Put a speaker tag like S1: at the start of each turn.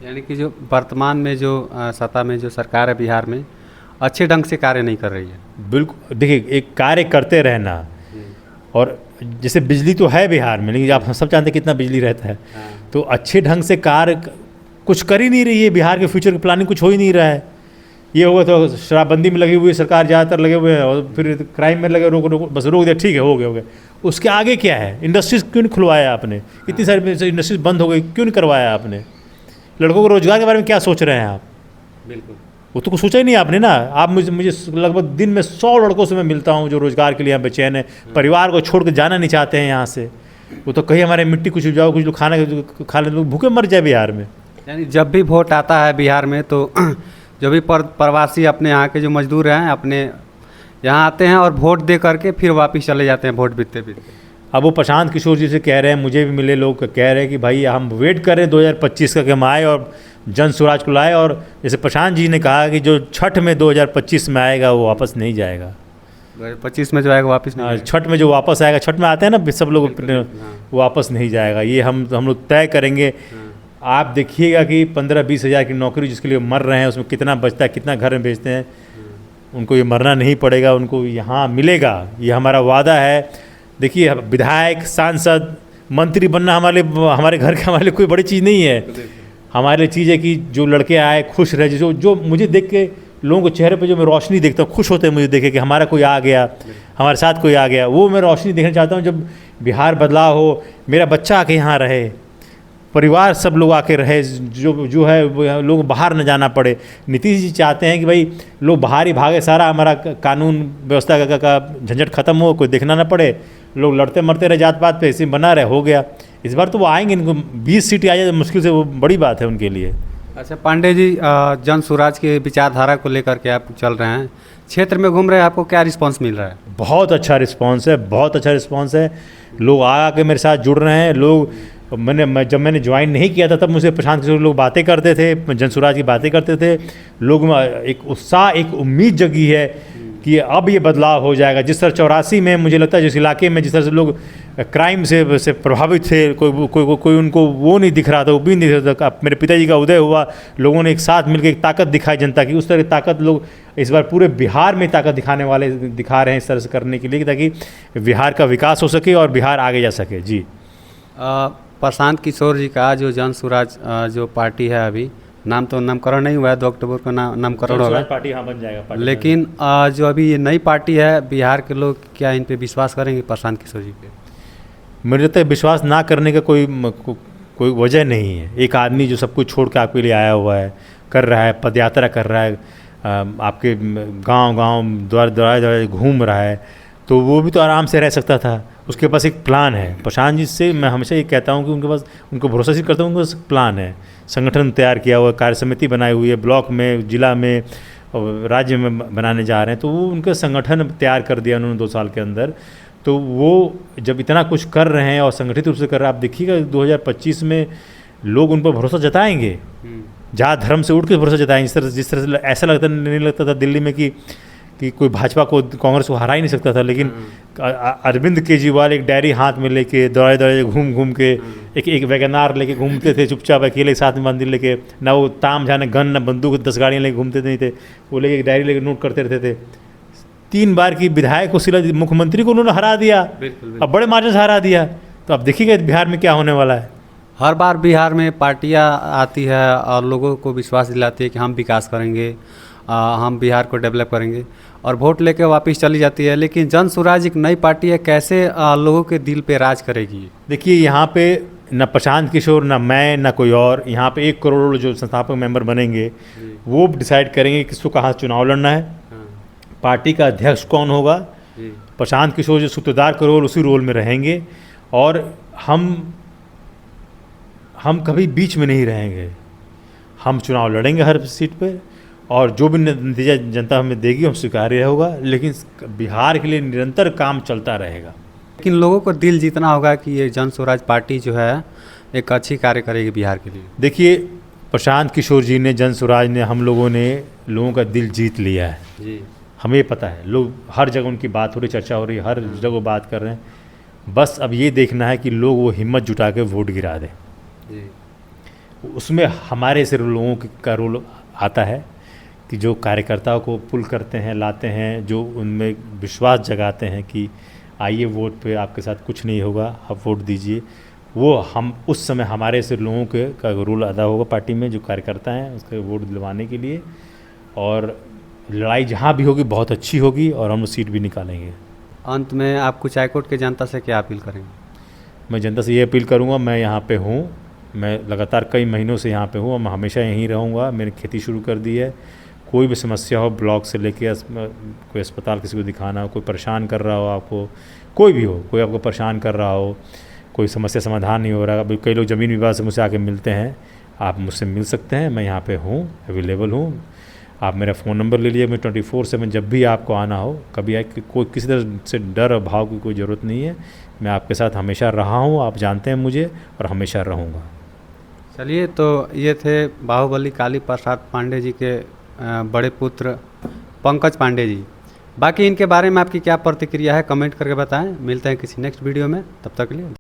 S1: यानी कि जो वर्तमान में जो सत्ता में जो सरकार है बिहार में अच्छे ढंग से कार्य नहीं कर रही है।
S2: बिल्कुल, देखिए एक कार्य करते रहना, और जैसे बिजली तो है बिहार में, लेकिन आप सब जानते हैं कितना बिजली रहता है। तो अच्छे ढंग से कार्य कुछ कर ही नहीं रही है, बिहार के फ्यूचर की प्लानिंग कुछ हो ही नहीं रहा है। ये होगा तो शराबबंदी में लगी हुई है सरकार, ज़्यादातर लगे हुए हैं, और फिर क्राइम में लगे, रोक रोक बस रोक दिया, ठीक है हो गया हो गया। उसके आगे क्या है? इंडस्ट्रीज क्यों नहीं खुलवाया आपने? इतनी सारी इंडस्ट्रीज बंद हो गई, क्यों नहीं करवाया आपने? लड़कों को रोजगार के बारे में क्या सोच रहे हैं आप?
S1: बिल्कुल,
S2: वो तो कुछ सोचा ही नहीं आपने ना। आप मुझे लगभग दिन में 100 लड़कों से मैं मिलता हूँ जो रोज़गार के लिए यहाँ बेचैन है, परिवार को छोड़ कर जाना नहीं चाहते हैं यहाँ से। वो तो कहीं हमारे मिट्टी कुछ उपजाओ, कुछ लोग खाना खा ले, लोग भूखे मर जाए बिहार में।
S1: यानी जब भी वोट आता है बिहार में तो जो भी प्रवासी अपने यहाँ के जो मजदूर हैं अपने यहाँ आते हैं और वोट दे करके फिर वापस चले जाते हैं वोट बीतते बीतते।
S2: अब वो प्रशांत किशोर जी से कह रहे हैं, मुझे भी मिले लोग कह रहे हैं कि भाई हम वेट कर रहे हैं 2025 का कि हम आए और जन स्वराज को लाए, और जैसे प्रशांत जी ने कहा कि जो छठ में 2025 में आएगा वो वापस नहीं जाएगा।
S1: 2025 में जो आएगा वापस नहीं जाएगा।
S2: छठ में जो वापस आएगा, छठ में आते हैं ना सब लोग, वो वापस नहीं जाएगा। ये हम लोग तय करेंगे। आप देखिएगा कि 15-20 हज़ार की नौकरी जिसके लिए मर रहे हैं उसमें कितना बचता है, कितना घर में बेचते हैं। उनको ये मरना नहीं पड़ेगा, उनको यहाँ मिलेगा, ये हमारा वादा है। देखिए विधायक, सांसद, मंत्री बनना हमारे घर के हमारे लिए कोई बड़ी चीज़ नहीं है। हमारे लिए चीज़ है कि जो लड़के आए खुश रहे, जो मुझे देख के लोगों के चेहरे पे जो मैं रोशनी देखता हूँ, खुश होते हैं मुझे देखे कि हमारा कोई आ गया, हमारे साथ कोई आ गया। वो मैं रोशनी देखना चाहता हूँ जब बिहार बदलाव हो, मेरा बच्चा आके यहाँ रहे, परिवार सब लोग आके रहे, जो है लोग बाहर न जाना पड़े। नीतीश जी चाहते हैं कि भाई लोग बाहर ही भागे, सारा हमारा कानून व्यवस्था का झंझट खत्म हो, कोई देखना ना पड़े, लोग लड़ते मरते रहे जात पात पे, इसी बना रहे, हो गया। इस बार तो वो आएंगे, इनको 20 सीटें आ जाए मुश्किल से, वो बड़ी बात है उनके लिए।
S1: अच्छा पांडे जी, जन स्वराज के विचारधारा को लेकर के आप चल रहे हैं, क्षेत्र में घूम रहे हैं, आपको क्या रिस्पांस मिल रहा है?
S2: बहुत अच्छा रिस्पांस है, बहुत अच्छा रिस्पांस है। लोग आके मेरे साथ जुड़ रहे हैं। लोग जब मैंने ज्वाइन नहीं किया था तब मुझे प्रशांत किशोर लोग बातें करते थे, जन स्वराज की बातें करते थे। लोग एक उत्साह, एक उम्मीद जगी है कि अब ये बदलाव हो जाएगा। जिस तरह 84 में मुझे लगता है जिस इलाके में जिस तरह से लोग क्राइम से प्रभावित थे, कोई उनको वो नहीं दिख रहा था, वो भी नहीं दिख रहा था। मेरे पिताजी का उदय हुआ, लोगों ने एक साथ मिलकर एक ताकत दिखाई जनता की। उस तरह की ताकत लोग इस बार पूरे बिहार में ताकत दिखा रहे हैं इस तरह से करने के लिए, ताकि बिहार का विकास हो सके और बिहार आगे जा सके। जी,
S1: प्रशांत किशोर जी का जो जन स्वराज जो पार्टी है, अभी नाम तो नामकरण नहीं हुआ है, 2 अक्टूबर को नामकरण होगा
S2: पार्टी, हाँ बन जाएगा पार्टी।
S1: लेकिन जो अभी ये नई पार्टी है, बिहार के लोग क्या इन पे विश्वास करेंगे प्रशांत किशोर जी पे?
S2: मुझे लगता है विश्वास ना करने का कोई वजह नहीं है। एक आदमी जो सब कुछ छोड़ के आपके लिए आया हुआ है, कर रहा है, पदयात्रा कर रहा है, आपके गांव द्वार घूम रहा है, तो वो भी तो आराम से रह सकता था। उसके पास एक प्लान है। प्रशांत जी से मैं हमेशा ये कहता हूँ कि उनको भरोसा से करता हूँ, उनके पास प्लान है। संगठन तैयार किया हुआ है, कार्य समिति बनाई हुई है, ब्लॉक में, जिला में और राज्य में बनाने जा रहे हैं। तो वो उनका संगठन तैयार कर दिया उन्होंने 2 साल के अंदर। तो वो जब इतना कुछ कर रहे हैं और संगठित रूप से कर रहे हैं, आप देखिएगा 2025 में लोग उन पर भरोसा जताएंगे, जहाँ धर्म से उठ के भरोसा जताएंगे। जिस तरह से ऐसा नहीं लगता था दिल्ली में कि कोई भाजपा को, कांग्रेस को हरा ही नहीं सकता था, लेकिन अरविंद केजरीवाल एक डायरी हाथ में लेके दौड़े घूम के एक वैगनार लेके घूमते थे, चुपचाप अकेले साथ में मंदिर लेके, ना वो ताम झाने गन ना बंदूक 10 गाड़ियाँ लेके घूमते नहीं थे, वो लेके एक डायरी लेके नोट करते रहते थे। 3 बार की विधायक को मुख्यमंत्री को उन्होंने हरा दिया, अब बड़े मार्जिन से हरा दिया। तो अब देखिएगा बिहार में क्या होने वाला है।
S1: हर बार बिहार में पार्टियां आती है और लोगों को विश्वास दिलाती है कि हम विकास करेंगे, हम बिहार को डेवलप करेंगे, और वोट लेके वापस चली जाती है। लेकिन जन स्वराज एक नई पार्टी है, कैसे लोगों के दिल पे राज करेगी?
S2: देखिए यहाँ पे न प्रशांत किशोर, न मैं, न कोई और, यहाँ पे 1 करोड़ जो संस्थापक मेंबर बनेंगे वो डिसाइड करेंगे किसको कहाँ चुनाव लड़ना है, पार्टी का अध्यक्ष कौन होगा। प्रशांत किशोर जो सूत्रधार का रोल, उसी रोल में रहेंगे, और हम कभी बीच में नहीं रहेंगे। हम चुनाव लड़ेंगे हर सीट पे, और जो भी नतीजा जनता हमें देगी हम स्वीकार्य होगा, लेकिन बिहार के लिए निरंतर काम चलता रहेगा।
S1: लेकिन लोगों को दिल जीतना होगा कि ये जन स्वराज पार्टी जो है एक अच्छी कार्य करेगी बिहार के लिए।
S2: देखिए प्रशांत किशोर जी ने, जन स्वराज ने, हम लोगों ने लोगों का दिल जीत लिया है
S1: जी।
S2: हमें पता है, लोग हर जगह उनकी बात हो रही, चर्चा हो रही, हर जगह बात कर रहे हैं। बस अब ये देखना है कि लोग वो हिम्मत जुटा के वोट गिरा दें। उसमें हमारे से लोगों का रोल आता है कि जो कार्यकर्ताओं को पुल करते हैं, लाते हैं, जो उनमें विश्वास जगाते हैं कि आइए वोट पे, आपके साथ कुछ नहीं होगा, आप वोट दीजिए। वो हम उस समय हमारे से लोगों के का रोल अदा होगा पार्टी में, जो कार्यकर्ता हैं उसके वोट दिलवाने के लिए। और लड़ाई जहाँ भी होगी बहुत अच्छी होगी और हम सीट भी निकालेंगे।
S1: अंत में आप कुछ हाईकोर्ट के जनता से क्या अपील करेंगे?
S2: मैं जनता से ये अपील करूँगा, मैं यहाँ पे हूँ, मैं लगातार कई महीनों से यहाँ पे हूँ और मैं हमेशा यहीं रहूँगा। मैंने खेती शुरू कर दी है। कोई भी समस्या हो, ब्लॉक से लेके कोई अस्पताल किसी को दिखाना हो, कोई परेशान कर रहा हो आपको, कोई भी हो, कोई आपको परेशान कर रहा हो, कोई समस्या समाधान नहीं हो रहा। अभी कई लोग ज़मीन विवाद से मुझसे आके मिलते हैं, आप मुझसे मिल सकते हैं, मैं यहाँ पे हूँ, अवेलेबल हूँ। आप मेरा फ़ोन नंबर ले लीजिए, मैं 24/7 जब भी आपको आना हो, कभी कोई किसी तरह से डर और भाव की कोई ज़रूरत नहीं है। मैं आपके साथ हमेशा रहा हूँ, आप जानते हैं मुझे, और हमेशा रहूँगा।
S1: चलिए, तो ये थे बाहुबली काली प्रसाद पांडे जी के बड़े पुत्र पंकज पांडे जी। बाकी इनके बारे में आपकी क्या प्रतिक्रिया है, कमेंट करके बताएं। मिलते हैं किसी नेक्स्ट वीडियो में, तब तक के लिए।